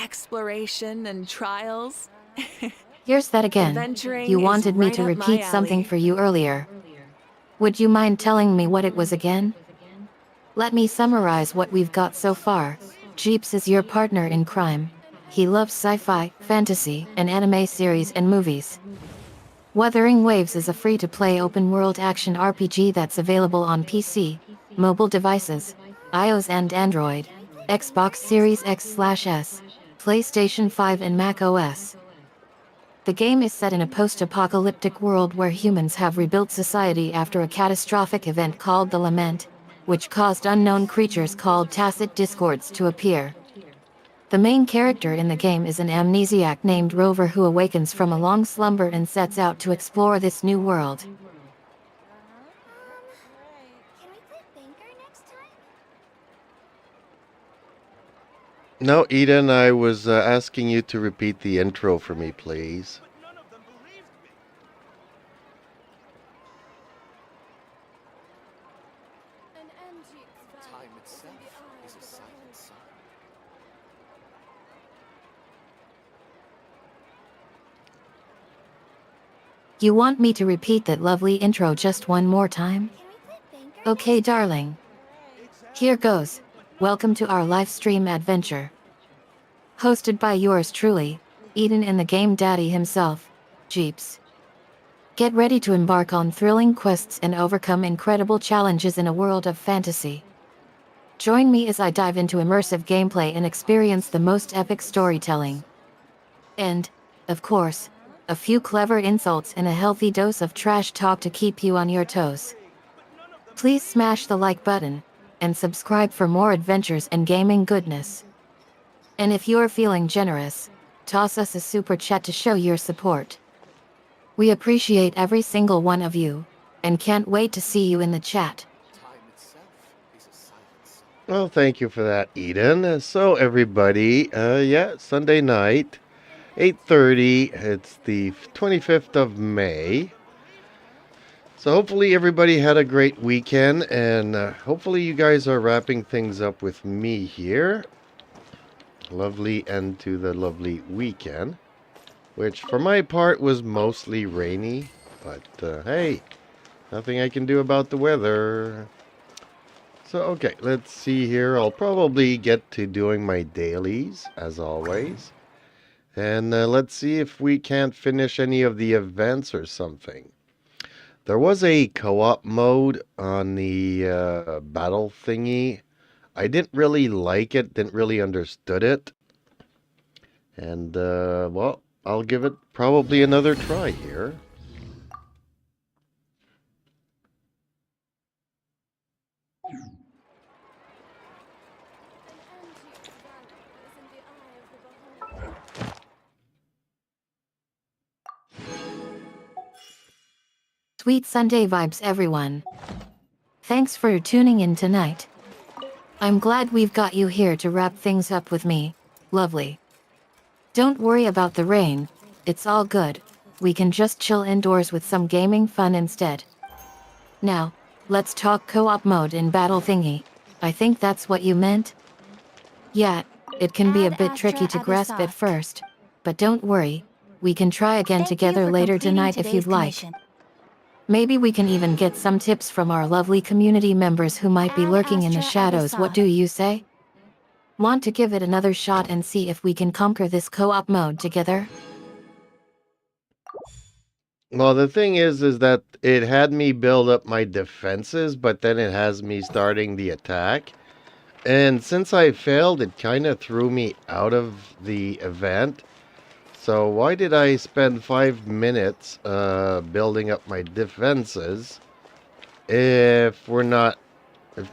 exploration and trials. Here's that again. Adventuring You is wanted me right to up my repeat something alley. for you earlier. Would you mind telling me what it was again? Let me summarize what we've got so far. Jeeps is your partner in crime. He loves sci-fi, fantasy, and anime series and movies. Wuthering Waves is a free-to-play open-world action RPG that's available on PC, mobile devices, iOS and Android, Xbox Series X/S, PlayStation 5 and Mac OS. The game is set in a post-apocalyptic world where humans have rebuilt society after a catastrophic event called the Lament, which caused unknown creatures called tacit discords to appear. The main character in the game is an amnesiac named Rover who awakens from a long slumber and sets out to explore this new world. Can we play Banker next time? No, Eden, I was asking you to repeat the intro for me, please. Time itself is a silent song. You want me to repeat that lovely intro just one more time? Can we play Banker? Okay, darling. Here goes. Welcome to our live stream adventure. Hosted by yours truly, Eden and the game daddy himself, Jeeps. Get ready to embark on thrilling quests and overcome incredible challenges in a world of fantasy. Join me as I dive into immersive gameplay and experience the most epic storytelling. And, of course, a few clever insults and a healthy dose of trash talk to keep you on your toes. Please smash the like button, and subscribe for more adventures and gaming goodness. And if you're feeling generous, toss us a super chat to show your support. We appreciate every single one of you, and can't wait to see you in the chat. Time itself is a silent song. Well, thank you for that, Eden. So, everybody, Sunday night, 8:30. It's the 25th of May. So hopefully everybody had a great weekend, and hopefully you guys are wrapping things up with me here. Lovely end to the lovely weekend, which for my part was mostly rainy, but hey, nothing I can do about the weather. So okay, let's see here. I'll probably get to doing my dailies as always, and let's see if we can't finish any of the events or something. There was a co-op mode on the battle thingy. I didn't really like it, didn't really understood it. And, well, I'll give it probably another try here. Sweet Sunday vibes, everyone. Thanks for tuning in tonight. I'm glad we've got you here to wrap things up with me. Lovely. Don't worry about the rain. It's all good. We can just chill indoors with some gaming fun instead. Now, let's talk co-op mode in battle thingy. I think that's what you meant? Yeah, it can be a bit tricky to grasp at first. But don't worry. We can try again together later tonight if you'd like. Maybe we can even get some tips from our lovely community members who might be lurking in the shadows. What do you say? Want to give it another shot and see if we can conquer this co-op mode together? Well, the thing is that it had me build up my defenses, but then it has me starting the attack. And since I failed, it kind of threw me out of the event. So why did I spend 5 minutes building up my defenses if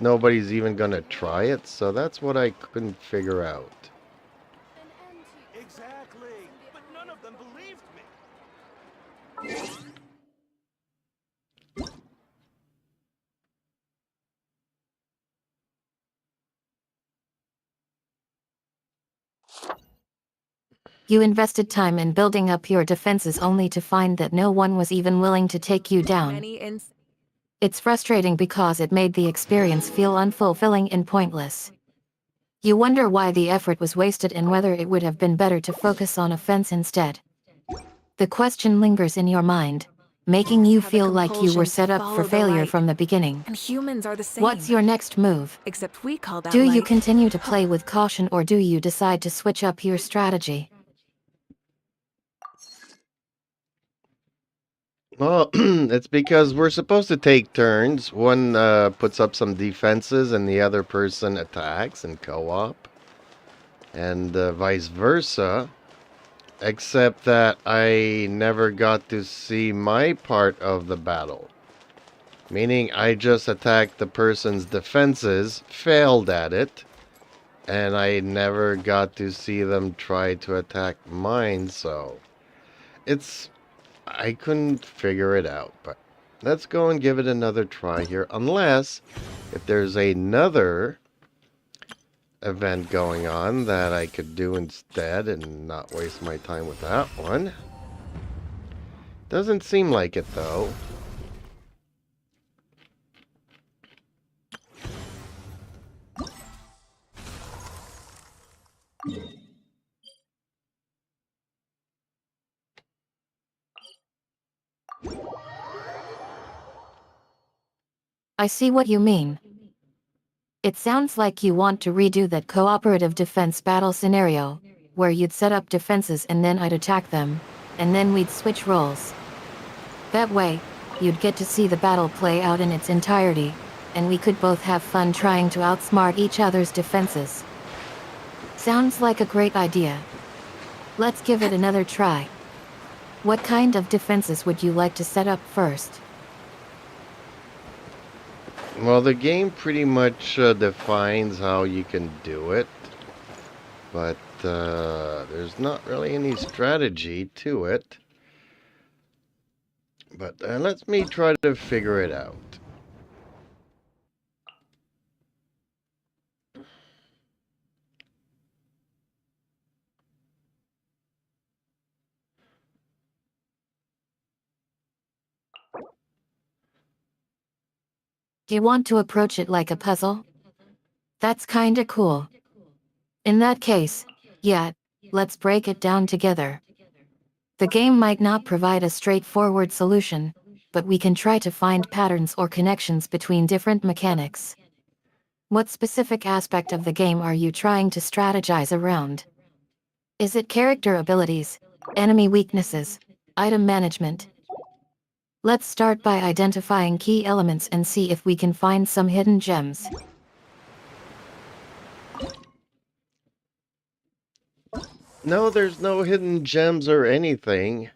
nobody's even gonna try it? So that's what I couldn't figure out. Exactly, but none of them believed me. You invested time in building up your defenses only to find that no one was even willing to take you down. It's frustrating because it made the experience feel unfulfilling and pointless. You wonder why the effort was wasted and whether it would have been better to focus on offense instead. The question lingers in your mind, making you Have a feel like you were compulsion to set up follow for the failure light. from the beginning. And humans are the same. What's your next move? Except we call that Do you light. continue to play with caution or do you decide to switch up your strategy? Well, it's because we're supposed to take turns. One puts up some defenses and the other person attacks in co-op. And vice versa. Except that I never got to see my part of the battle. Meaning I just attacked the person's defenses, failed at it, and I never got to see them try to attack mine, so I couldn't figure it out, but let's go and give it another try here, unless if there's another event going on that I could do instead and not waste my time with that one. Doesn't seem like it though. I see what you mean. It sounds like you want to redo that cooperative defense battle scenario, where you'd set up defenses and then I'd attack them, and then we'd switch roles. That way, you'd get to see the battle play out in its entirety, and we could both have fun trying to outsmart each other's defenses. Sounds like a great idea. Let's give it another try. What kind of defenses would you like to set up first? Well, the game pretty much defines how you can do it, but there's not really any strategy to it. But let me try to figure it out. Do you want to approach it like a puzzle? That's kinda cool. In that case, yeah, let's break it down together. The game might not provide a straightforward solution, but we can try to find patterns or connections between different mechanics. What specific aspect of the game are you trying to strategize around? Is it character abilities, enemy weaknesses, item management? Let's start by identifying key elements and see if we can find some hidden gems. No, there's no hidden gems or anything.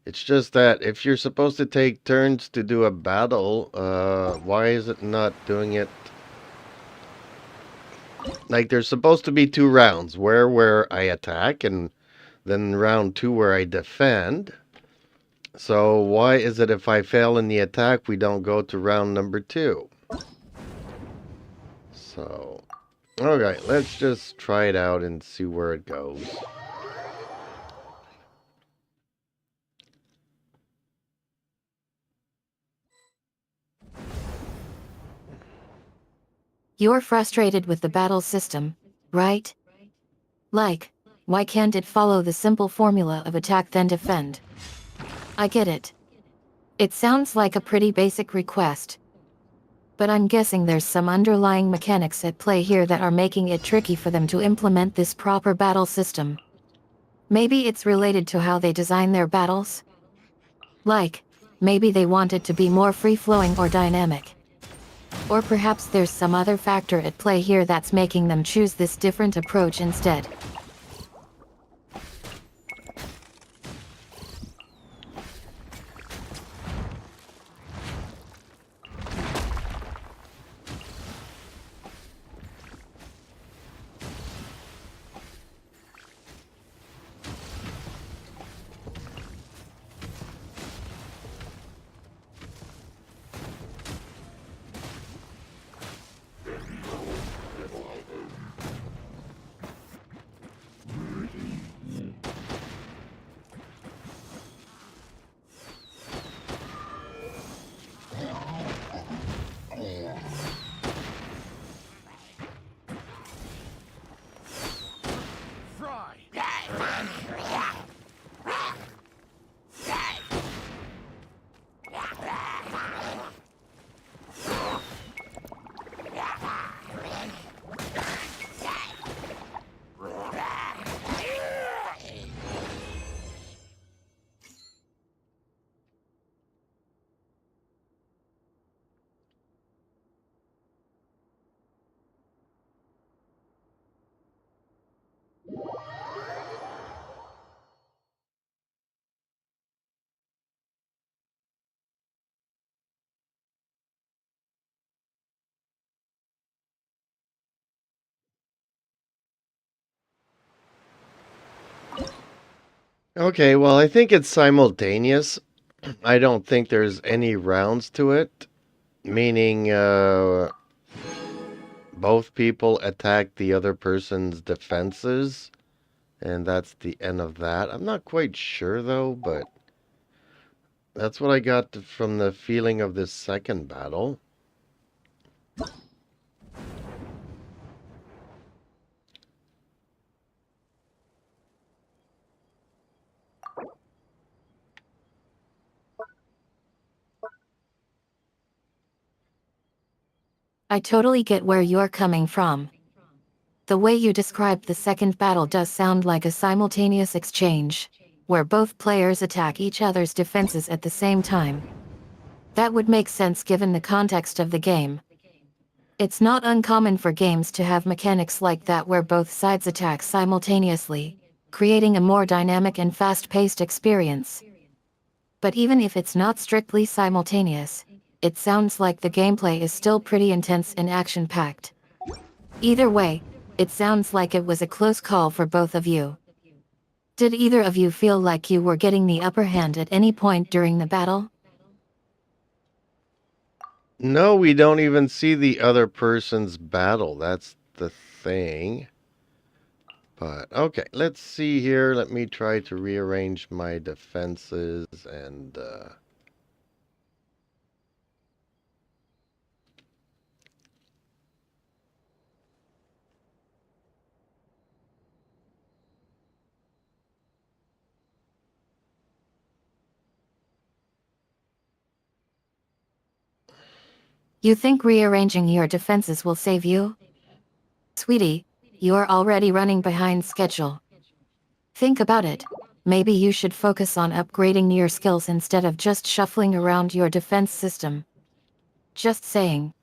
It's just that if you're supposed to take turns to do a battle, why is it not doing it? Like, there's supposed to be 2 rounds, where I attack, and then round 2 where I defend. So why is it if I fail in the attack, we don't go to round number 2? So, okay, let's just try it out and see where it goes. You're frustrated with the battle system, right? Like, why can't it follow the simple formula of attack then defend? I get it. It sounds like a pretty basic request. But I'm guessing there's some underlying mechanics at play here that are making it tricky for them to implement this proper battle system. Maybe it's related to how they design their battles? Like, maybe they want it to be more free-flowing or dynamic. Or perhaps there's some other factor at play here that's making them choose this different approach instead. Okay, well, I think it's simultaneous. I don't think there's any rounds to it, meaning both people attack the other person's defenses, and that's the end of that. I'm not quite sure though, but that's what I got from the feeling of this second battle. I totally get where you're coming from. The way you described the second battle does sound like a simultaneous exchange, where both players attack each other's defenses at the same time. That would make sense given the context of the game. It's not uncommon for games to have mechanics like that where both sides attack simultaneously, creating a more dynamic and fast-paced experience. But even if it's not strictly simultaneous, it sounds like the gameplay is still pretty intense and action-packed. Either way, it sounds like it was a close call for both of you. Did either of you feel like you were getting the upper hand at any point during the battle? No, we don't even see the other person's battle. That's the thing. But okay, let's see here. Let me try to rearrange my defenses and You think rearranging your defenses will save you? Sweetie, you're already running behind schedule. Think about it. Maybe you should focus on upgrading your skills instead of just shuffling around your defense system. Just saying.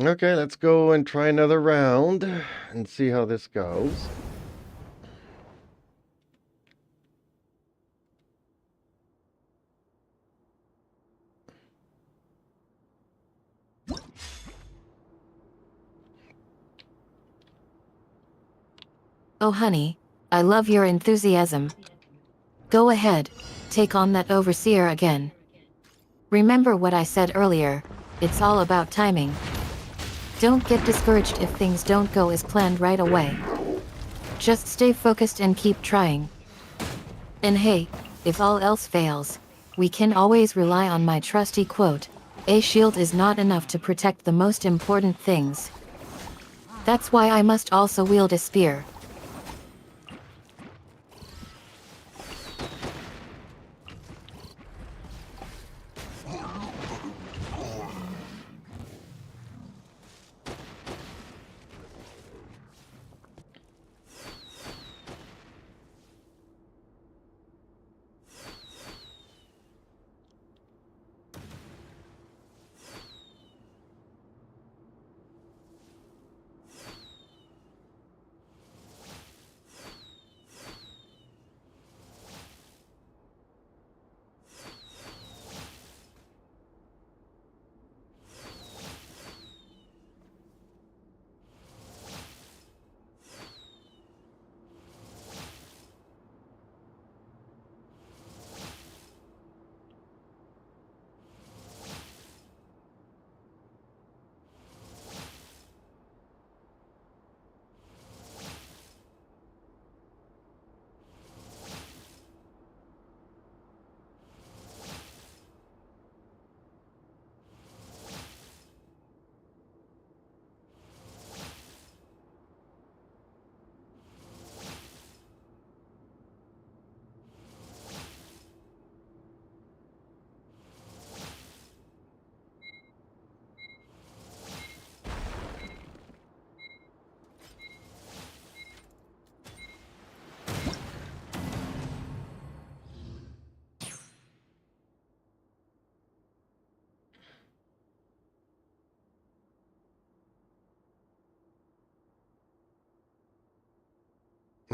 Okay, let's go and try another round and see how this goes. Oh honey, I love your enthusiasm. Go ahead, take on that overseer again. Remember what I said earlier, it's all about timing. Don't get discouraged if things don't go as planned right away. Just stay focused and keep trying. And hey, if all else fails, we can always rely on my trusty quote, a shield is not enough to protect the most important things. That's why I must also wield a spear.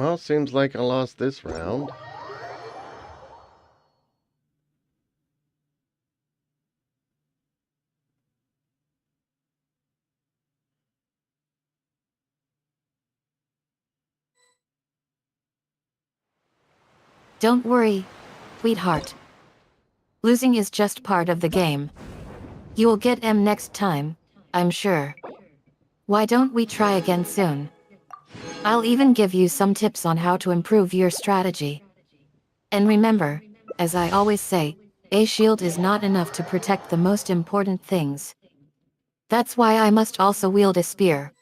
Well, seems like I lost this round. Don't worry, sweetheart. Losing is just part of the game. You'll get M next time, I'm sure. Why don't we try again soon? I'll even give you some tips on how to improve your strategy. And remember, as I always say, a shield is not enough to protect the most important things. That's why I must also wield a spear.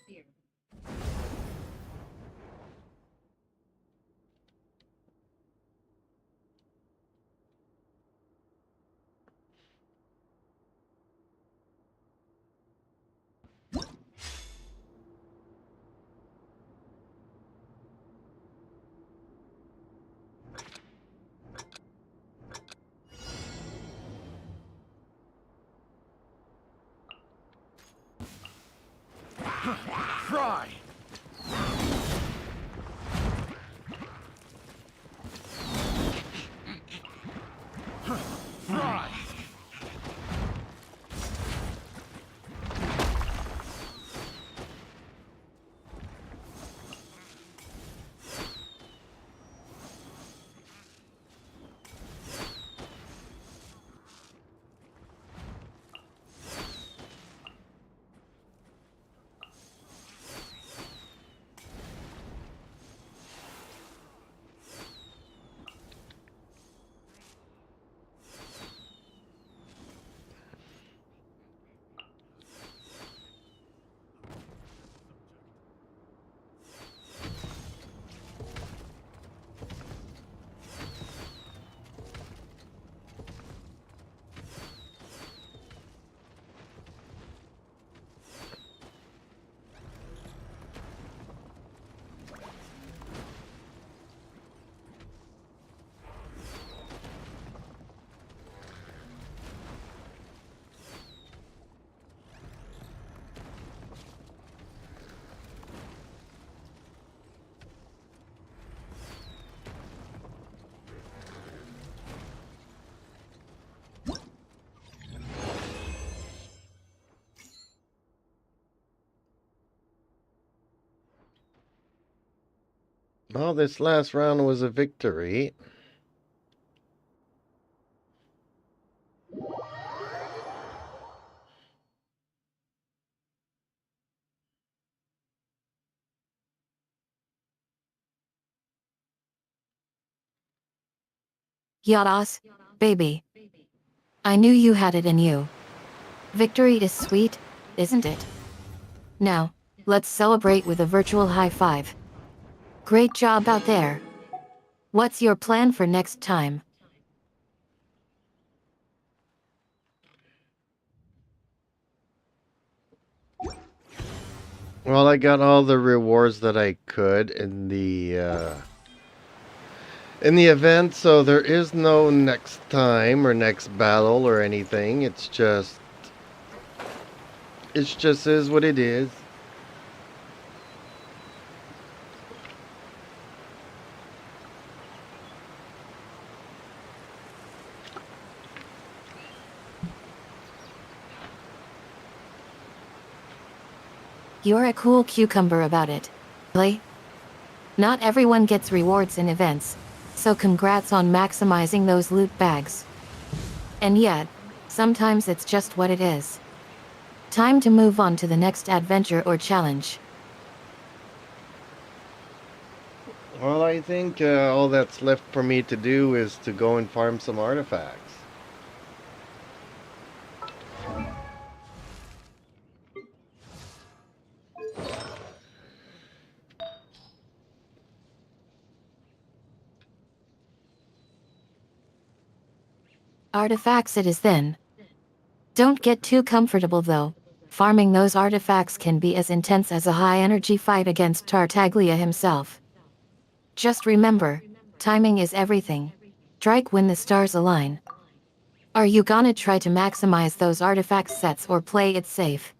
Try! Try! Well, this last round was a victory. Yadas, baby. I knew you had it in you. Victory is sweet, isn't it? Now, let's celebrate with a virtual high five. Great job out there. What's your plan for next time? Well, I got all the rewards that I could in the event, so there is no next time or next battle or anything. It just is what it is. You're a cool cucumber about it. Really? Not everyone gets rewards in events, so congrats on maximizing those loot bags. And yet, sometimes it's just what it is. Time to move on to the next adventure or challenge. Well, I think all that's left for me to do is to go and farm some artifacts. Artifacts it is then. Don't get too comfortable though. Farming those artifacts can be as intense as a high-energy fight against Tartaglia himself. Just remember, timing is everything. Strike when the stars align. Are you gonna try to maximize those artifact sets or play it safe?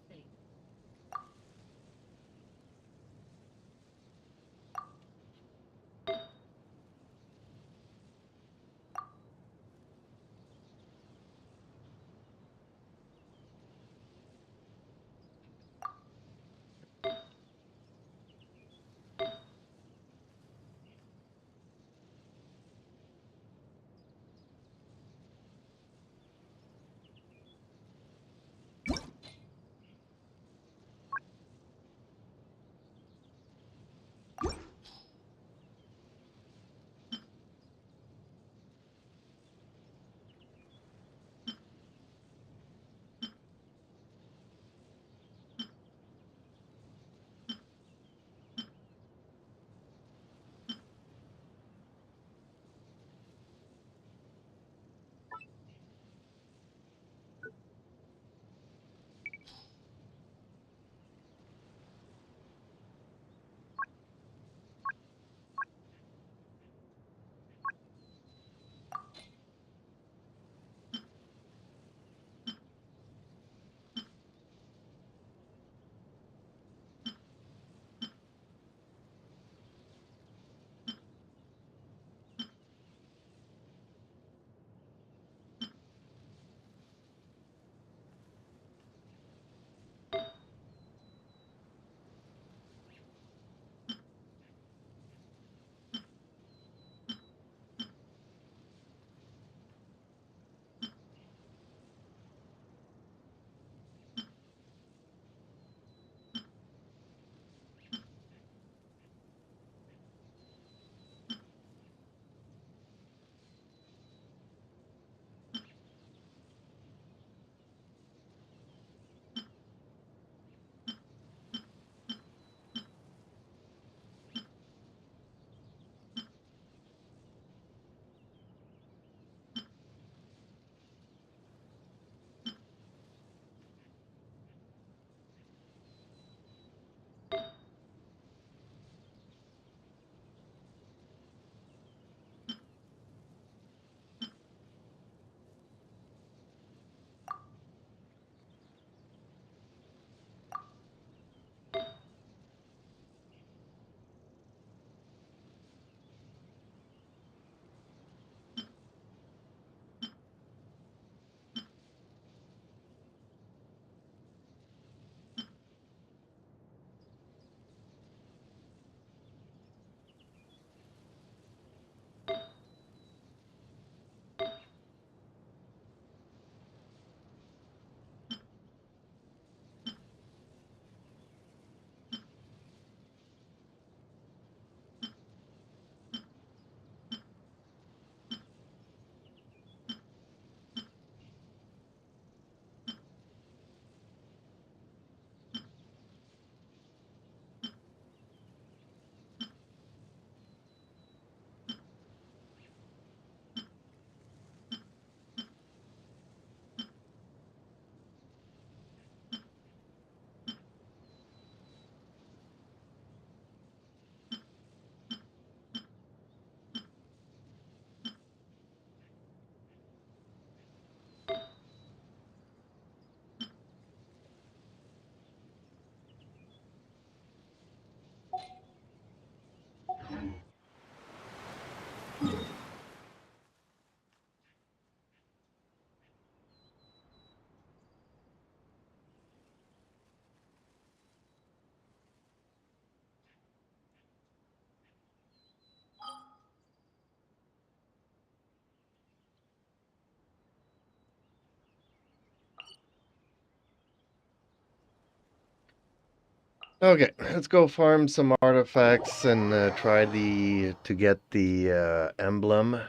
Okay, let's go farm some artifacts and try to get the emblem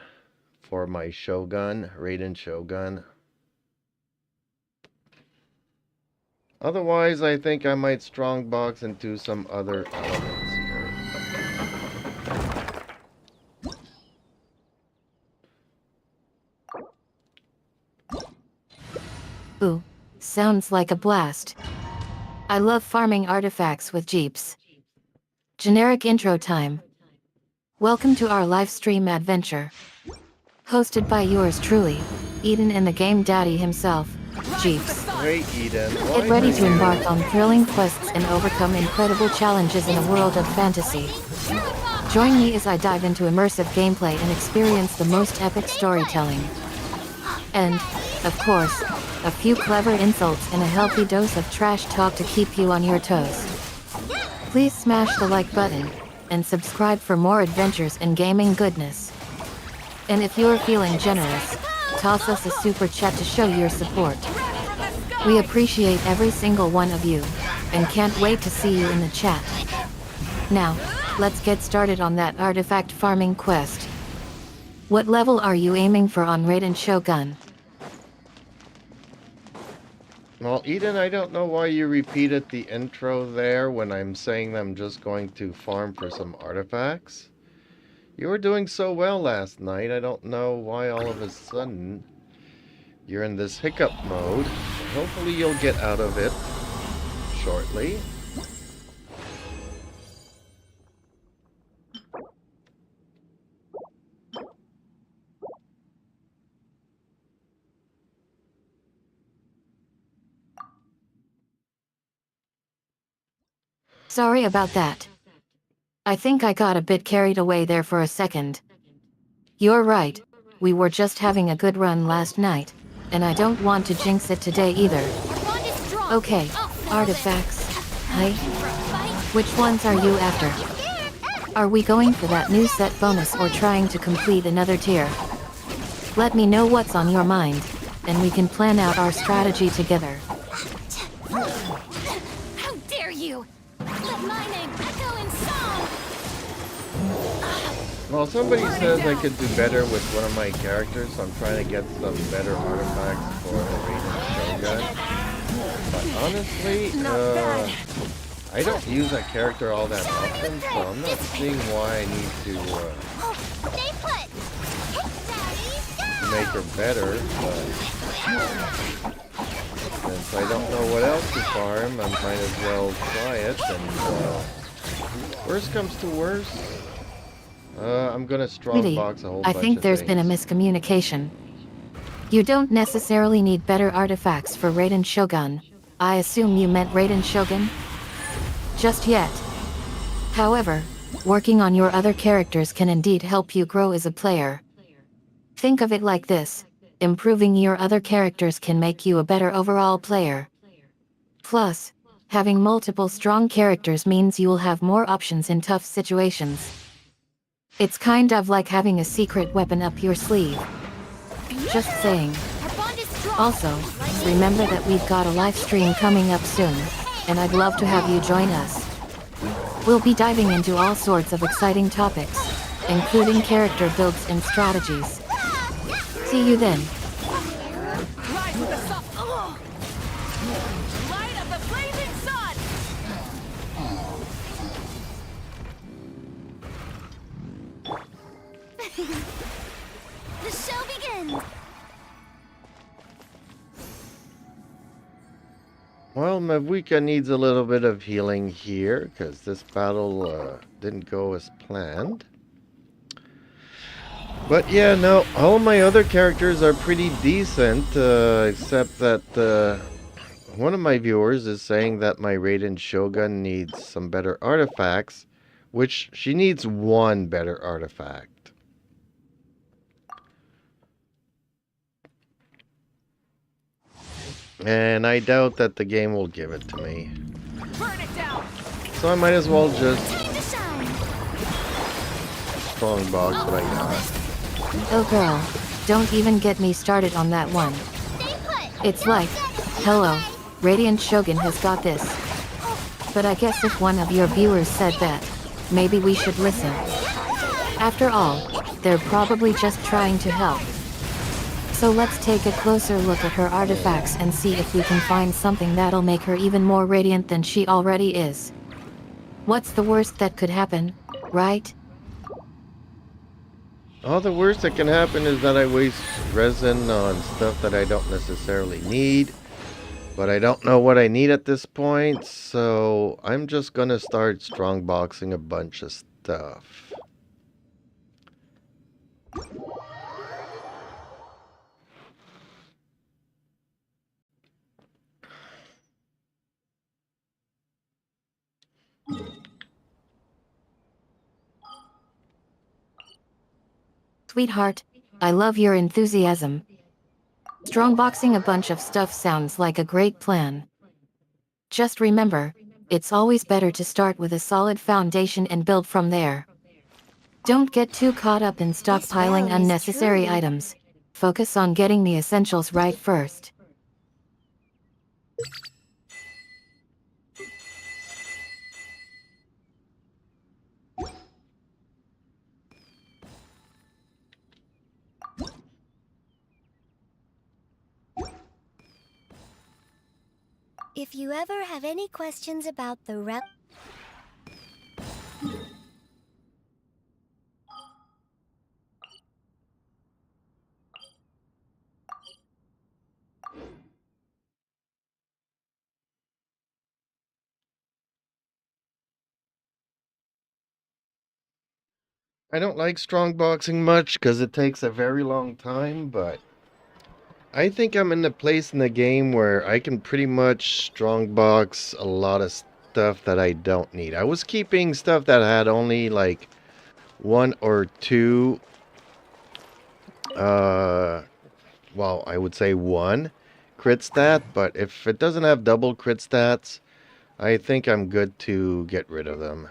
for my Shogun, Raiden Shogun. Otherwise, I think I might strongbox into some other elements here. Ooh, sounds like a blast. I love farming artifacts with Jeeps. Generic intro time. Welcome to our live stream adventure. Hosted by yours truly, Eden and the Game Daddy himself, Jeeps. Hey Eden, Get ready to embark on thrilling quests and overcome incredible challenges in a world of fantasy. Join me as I dive into immersive gameplay and experience the most epic storytelling. And, of course, a few clever insults and a healthy dose of trash talk to keep you on your toes. Please smash the like button, and subscribe for more adventures and gaming goodness. And if you're feeling generous, toss us a super chat to show your support. We appreciate every single one of you, and can't wait to see you in the chat. Now, let's get started on that artifact farming quest. What level are you aiming for on Raiden Shogun? Well, Eden, I don't know why you repeated the intro there when I'm saying I'm just going to farm for some artifacts. You were doing so well last night, I don't know why all of a sudden you're in this hiccup mode. Hopefully you'll get out of it shortly. Sorry about that. I think I got a bit carried away there for a second. You're right, we were just having a good run last night, and I don't want to jinx it today either. Okay, artifacts. Hi. Which ones are you after? Are we going for that new set bonus or trying to complete another tier? Let me know what's on your mind, and we can plan out our strategy together. How dare you! Let my name echo in song! Well, somebody says I could do better with one of my characters, so I'm trying to get some better artifacts for Raiden Shogun. But honestly, I don't use that character all that often, so I'm not seeing why I need Stay put! to make her better. But since I don't know what else to farm, I might as well try it. And worst comes to worst, I'm gonna Really, strongbox a whole I bunch think of there's been a things. miscommunication. You don't necessarily need better artifacts for Raiden Shogun. I assume you meant Raiden Shogun? Just yet. However, working on your other characters can indeed help you grow as a player. Think of it like this: improving your other characters can make you a better overall player. Plus, having multiple strong characters means you will have more options in tough situations. It's kind of like having a secret weapon up your sleeve. Just saying. Also, remember that we've got a live stream coming up soon, and I'd love to have you join us. We'll be diving into all sorts of exciting topics, including character builds and strategies. See you then. Rise with the sun. Light of the blazing sun. The show begins! Well, Mavuika needs a little bit of healing here, because this battle didn't go as planned. But yeah, no, all my other characters are pretty decent, except that one of my viewers is saying that my Raiden Shogun needs some better artifacts, which she needs one better artifact. And I doubt that the game will give it to me. Burn it down. So I might as well just Time to shine. strongbox what I got. Oh girl, don't even get me started on that one. Stay put. It's You'll like, get it. hello, Okay. Radiant Shogun has got this. But I guess if one of your viewers said that, maybe we should listen. After all, they're probably just trying to help. So let's take a closer look at her artifacts and see if we can find something that'll make her even more radiant than she already is. What's the worst that could happen, right? All the worst that can happen is that I waste resin on stuff that I don't necessarily need. But I don't know what I need at this point, so I'm just gonna start strongboxing a bunch of stuff. Sweetheart, I love your enthusiasm. Strongboxing a bunch of stuff sounds like a great plan. Just remember, it's always better to start with a solid foundation and build from there. Don't get too caught up in stockpiling well is unnecessary true. items. Focus on getting the essentials right first. If you ever have any questions about the rep, I don't like strongboxing much because it takes a very long time, but I think I'm in the place in the game where I can pretty much strongbox a lot of stuff that I don't need. I was keeping stuff that had only like one or two, well, I would say one crit stat, but if it doesn't have double crit stats, I think I'm good to get rid of them.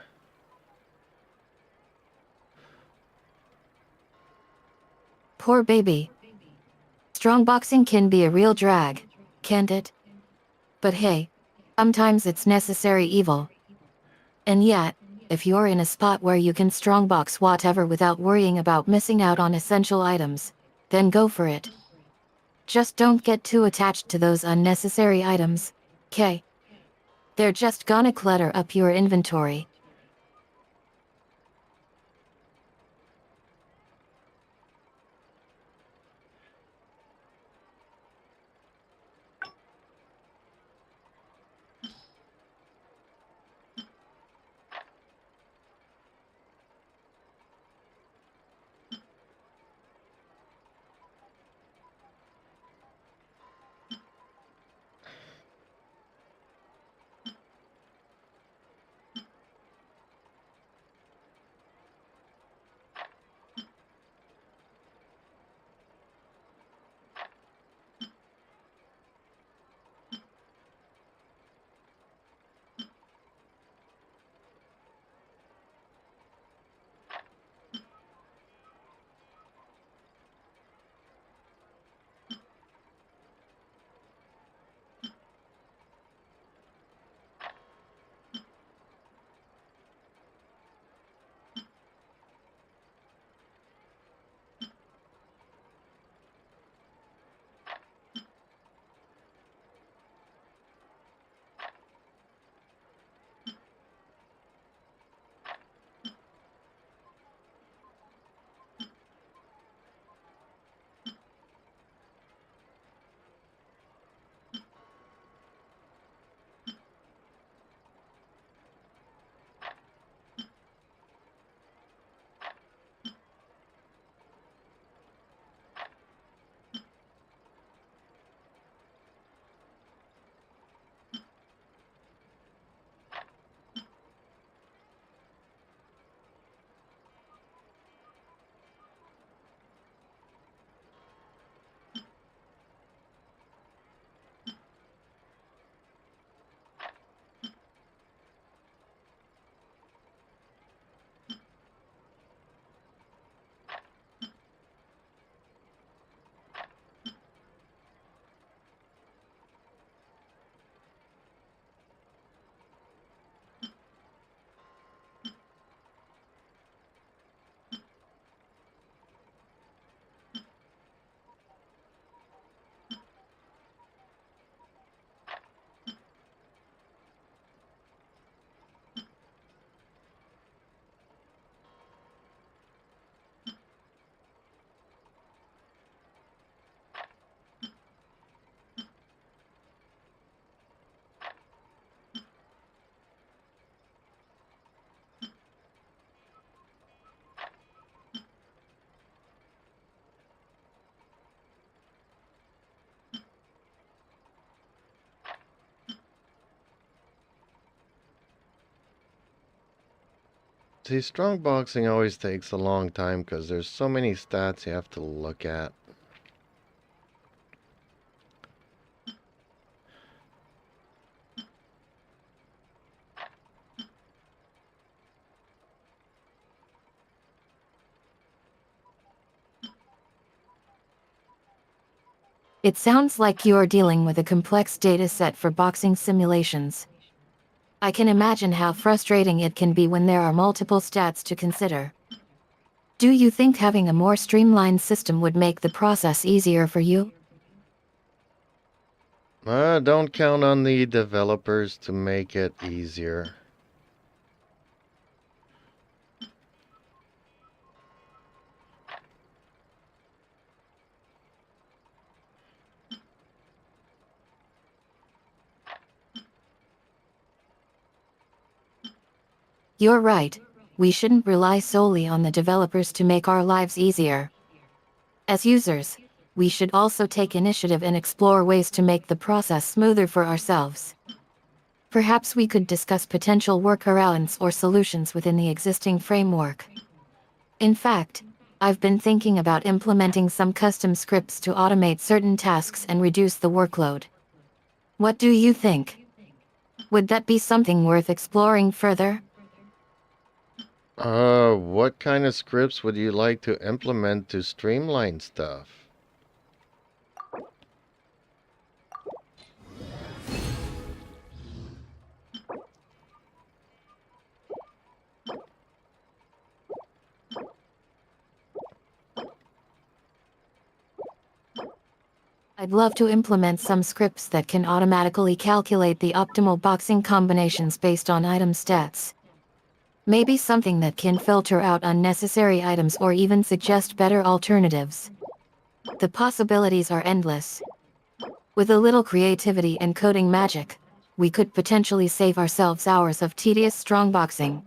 Poor baby. Strongboxing can be a real drag, can't it? But hey, sometimes it's necessary evil. And yet, if you're in a spot where you can strongbox whatever without worrying about missing out on essential items, then go for it. Just don't get too attached to those unnecessary items, 'kay? They're just gonna clutter up your inventory. See, strong boxing always takes a long time because there's so many stats you have to look at. It sounds like you're dealing with a complex data set for boxing simulations. I can imagine how frustrating it can be when there are multiple stats to consider. Do you think having a more streamlined system would make the process easier for you? Don't count on the developers to make it easier. You're right. We shouldn't rely solely on the developers to make our lives easier. As users, we should also take initiative and explore ways to make the process smoother for ourselves. Perhaps we could discuss potential workarounds or solutions within the existing framework. In fact, I've been thinking about implementing some custom scripts to automate certain tasks and reduce the workload. What do you think? Would that be something worth exploring further? What kind of scripts would you like to implement to streamline stuff? I'd love to implement some scripts that can automatically calculate the optimal boxing combinations based on item stats. Maybe something that can filter out unnecessary items or even suggest better alternatives. The possibilities are endless. With a little creativity and coding magic, we could potentially save ourselves hours of tedious strongboxing.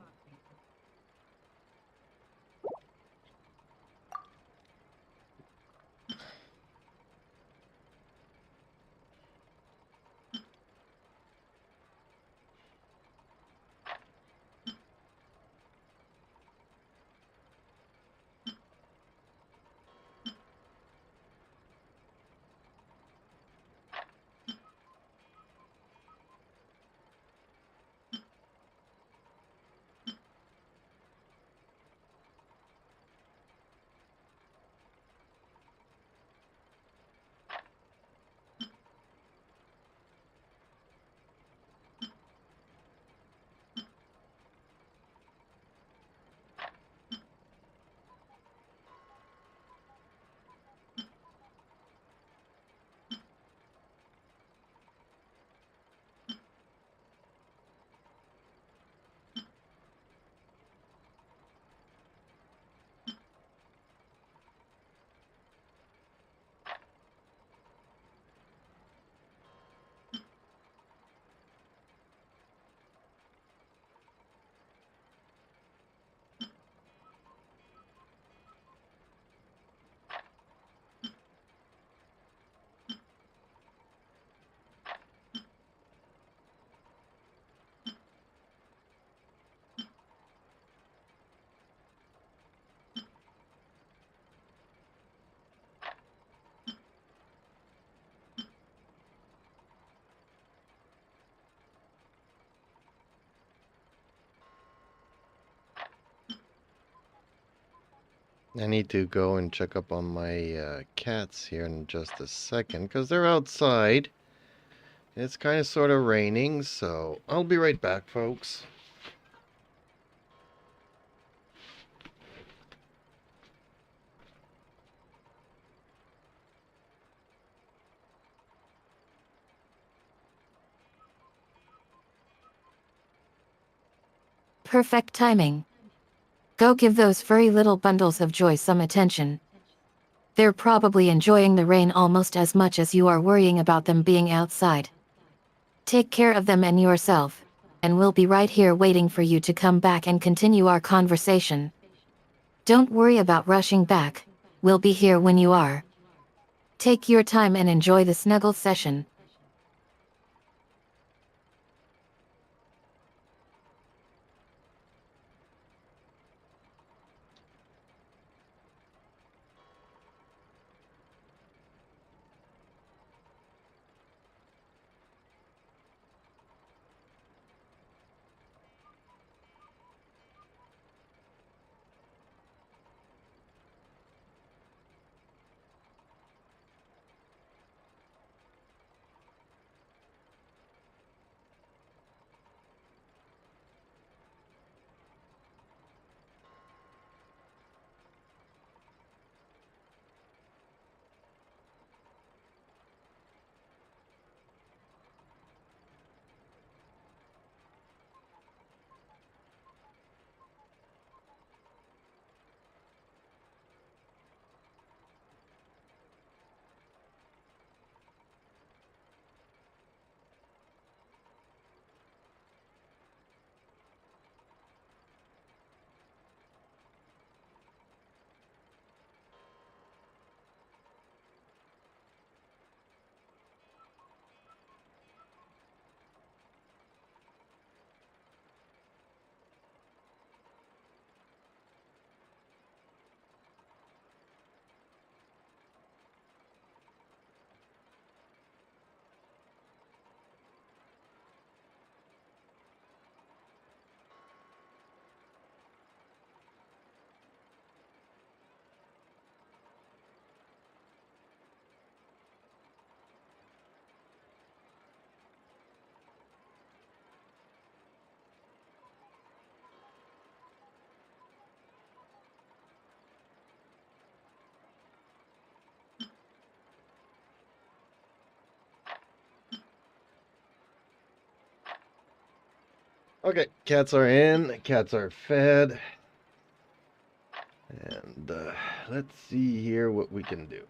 I need to go and check up on my cats here in just a second because they're outside. It's kind of sort of raining, so I'll be right back, folks. Perfect timing. Go give those furry little bundles of joy some attention. They're probably enjoying the rain almost as much as you are worrying about them being outside. Take care of them and yourself, and we'll be right here waiting for you to come back and continue our conversation. Don't worry about rushing back, we'll be here when you are. Take your time and enjoy the snuggle session. Okay, cats are in, cats are fed. And let's see here what we can do.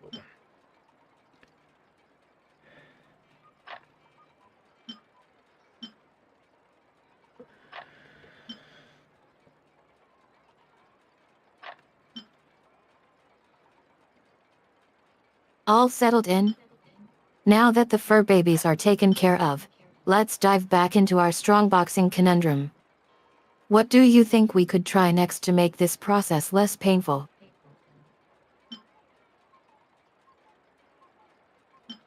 All settled in? Now that the fur babies are taken care of, let's dive back into our strongboxing conundrum. What do you think we could try next to make this process less painful?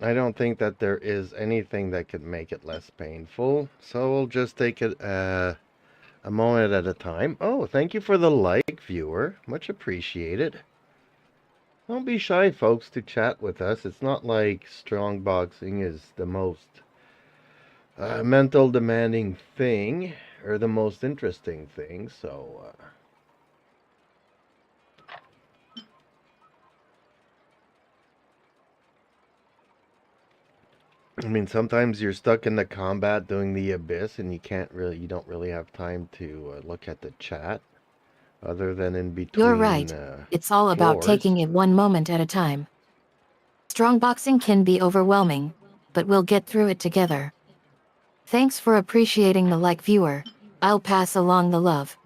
I don't think that there is anything that could make it less painful, so we'll just take it a moment at a time. Oh, thank you for the like, viewer. Much appreciated. Don't be shy, folks, to chat with us. It's not like strong boxing is the most mental demanding thing or the most interesting thing, so I mean, sometimes you're stuck in the combat doing the abyss and you don't really have time to look at the chat other than in You're between right. It's all about floors. taking it one moment at a time. Strongboxing can be overwhelming, but we'll get through it together. Thanks for appreciating the like, viewer. I'll pass along the love.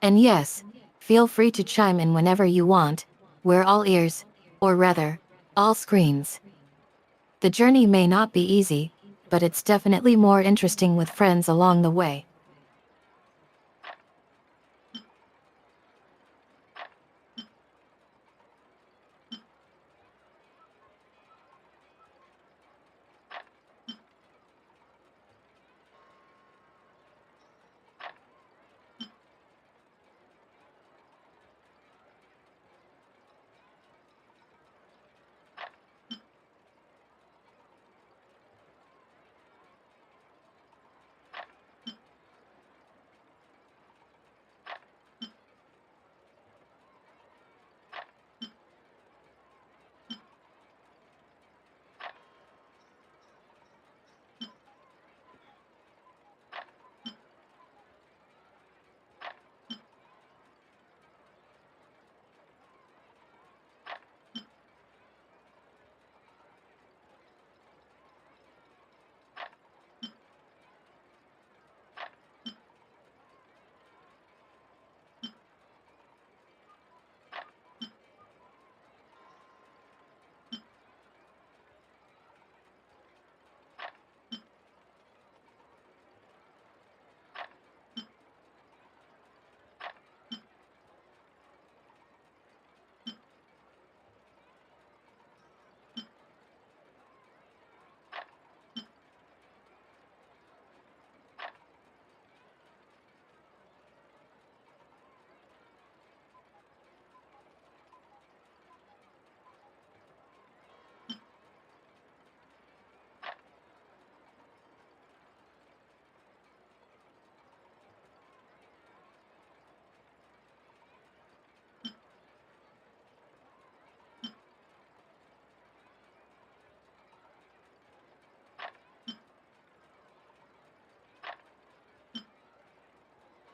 And yes, feel free to chime in whenever you want. We're all ears, or rather, all screens. The journey may not be easy, but it's definitely more interesting with friends along the way.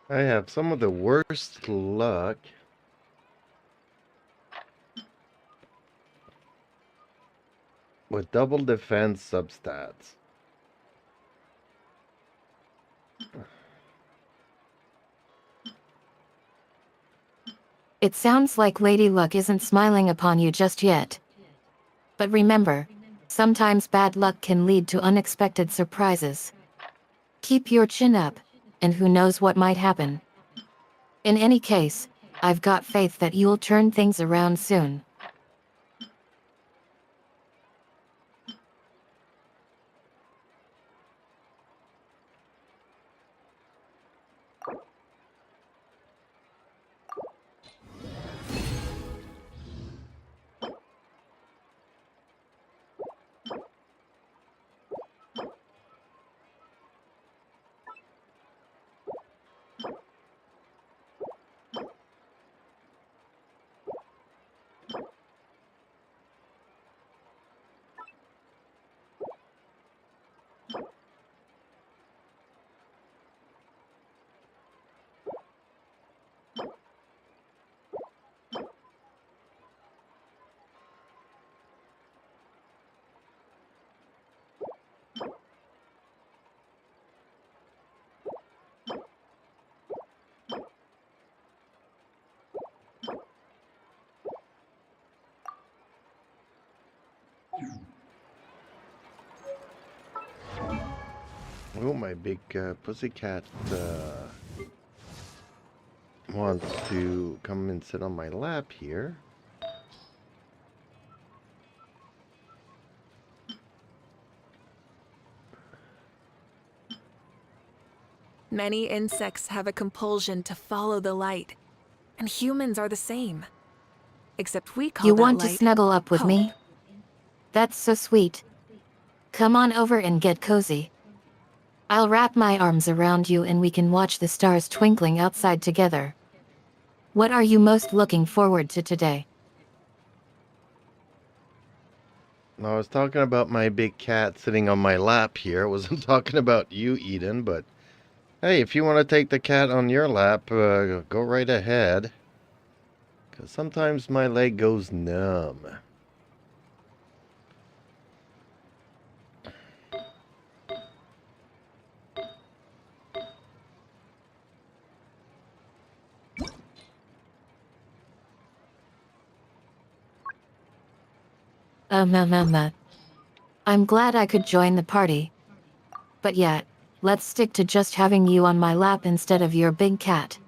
I have some of the worst luck with double defense substats. It sounds like Lady Luck isn't smiling upon you just yet. But remember, sometimes bad luck can lead to unexpected surprises. Keep your chin up, and who knows what might happen. In any case, I've got faith that you'll turn things around soon. Oh, my big pussycat wants to come and sit on my lap here. Many insects have a compulsion to follow the light, and humans are the same. Except we call You that want to light snuggle up with hope. me? That's so sweet. Come on over and get cozy. I'll wrap my arms around you and we can watch the stars twinkling outside together. What are you most looking forward to today? I was talking about my big cat sitting on my lap here. I wasn't talking about you, Eden, but hey, if you want to take the cat on your lap, go right ahead. Because sometimes my leg goes numb. I'm glad I could join the party. But yet, let's stick to just having you on my lap instead of your big cat.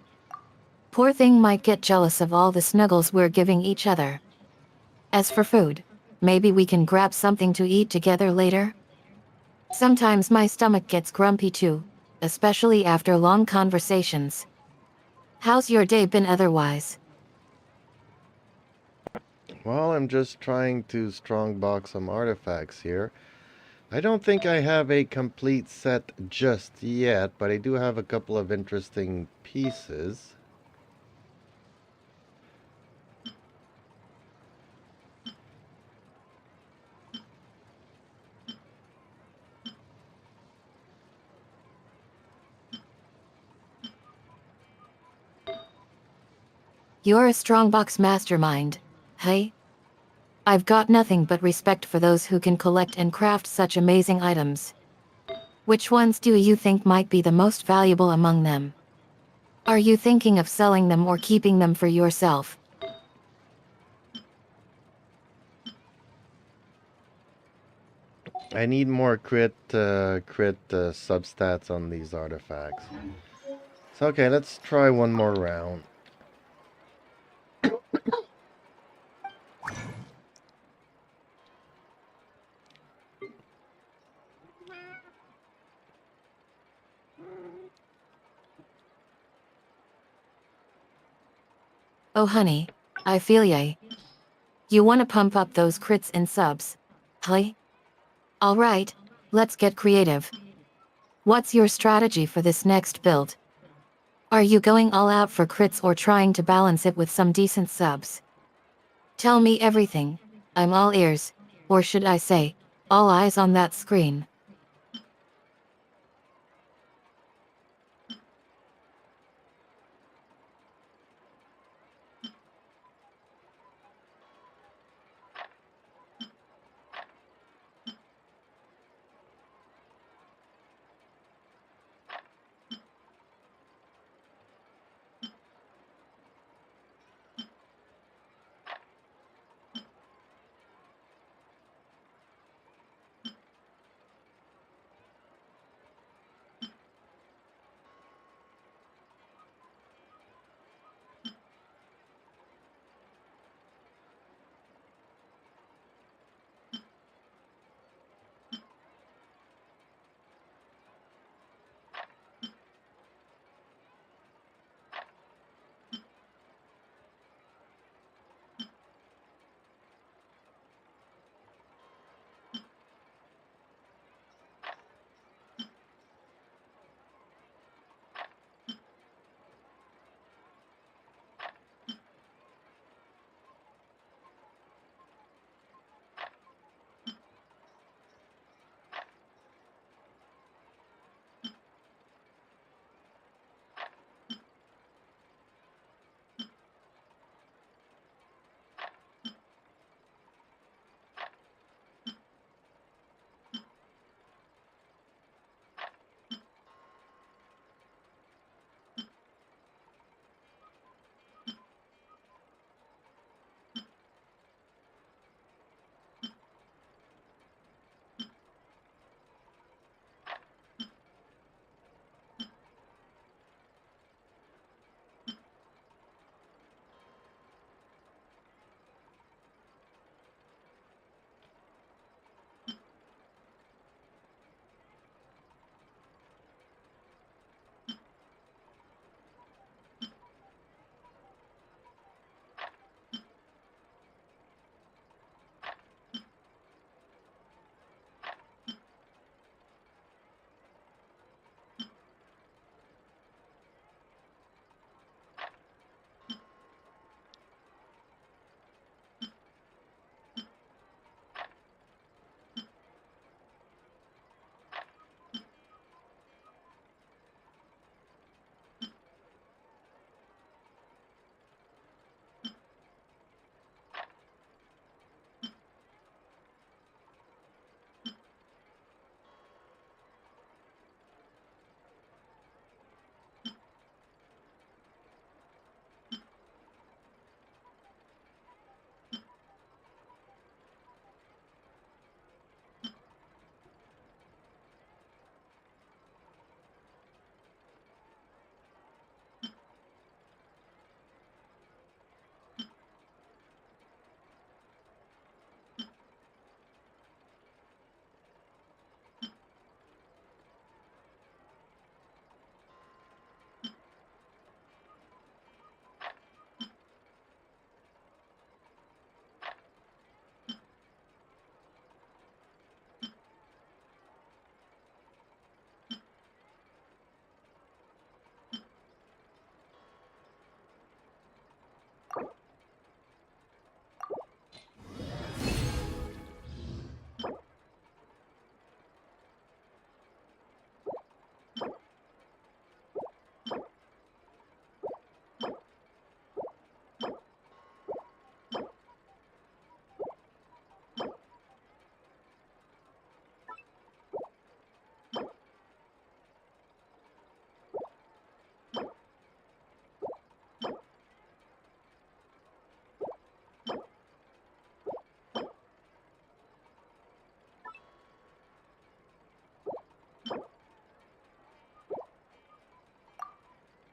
Poor thing might get jealous of all the snuggles we're giving each other. As for food, maybe we can grab something to eat together later? Sometimes my stomach gets grumpy too, especially after long conversations. How's your day been otherwise? Well, I'm just trying to strongbox some artifacts here. I don't think I have a complete set just yet, but I do have a couple of interesting pieces. You're a strongbox mastermind, hey? I've got nothing but respect for those who can collect and craft such amazing items. Which ones do you think might be the most valuable among them? Are you thinking of selling them or keeping them for yourself? I need more crit substats on these artifacts. So okay, let's try one more round. Oh honey, I feel ya. You wanna pump up those crits and subs, hey? Alright, let's get creative. What's your strategy for this next build? Are you going all out for crits or trying to balance it with some decent subs? Tell me everything, I'm all ears, or should I say, all eyes on that screen.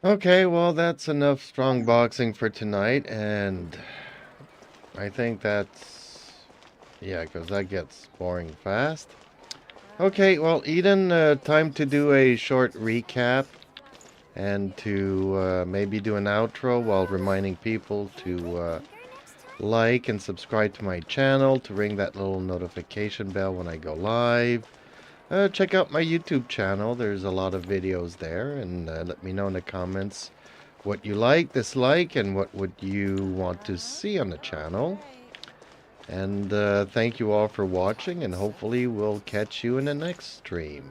Okay, well, that's enough strong boxing for tonight, and I think that's... Yeah, because that gets boring fast. Okay, well, Eden, time to do a short recap and to maybe do an outro while reminding people to like and subscribe to my channel, to ring that little notification bell when I go live. Check out my YouTube channel. There's a lot of videos there, and let me know in the comments what you like, dislike, and what would you want to see on the channel. And thank you all for watching, and hopefully we'll catch you in the next stream.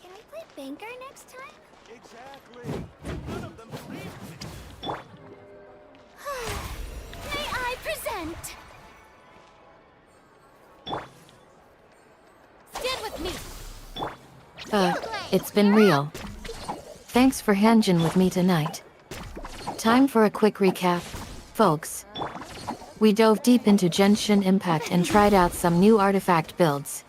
Can I play banker next time? Exactly. None of them believed me. May I present? Stand with me. It's been real. Thanks for hanging with me tonight. Time for a quick recap, folks. We dove deep into Genshin Impact and tried out some new artifact builds.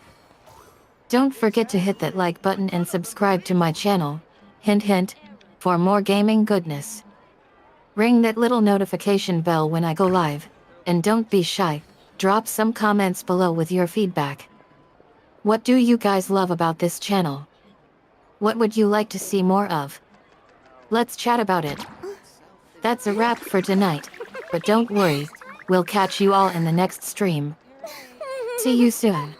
Don't forget to hit that like button and subscribe to my channel, hint hint, for more gaming goodness. Ring that little notification bell when I go live, and don't be shy, drop some comments below with your feedback. What do you guys love about this channel? What would you like to see more of? Let's chat about it. That's a wrap for tonight, but don't worry, we'll catch you all in the next stream. See you soon.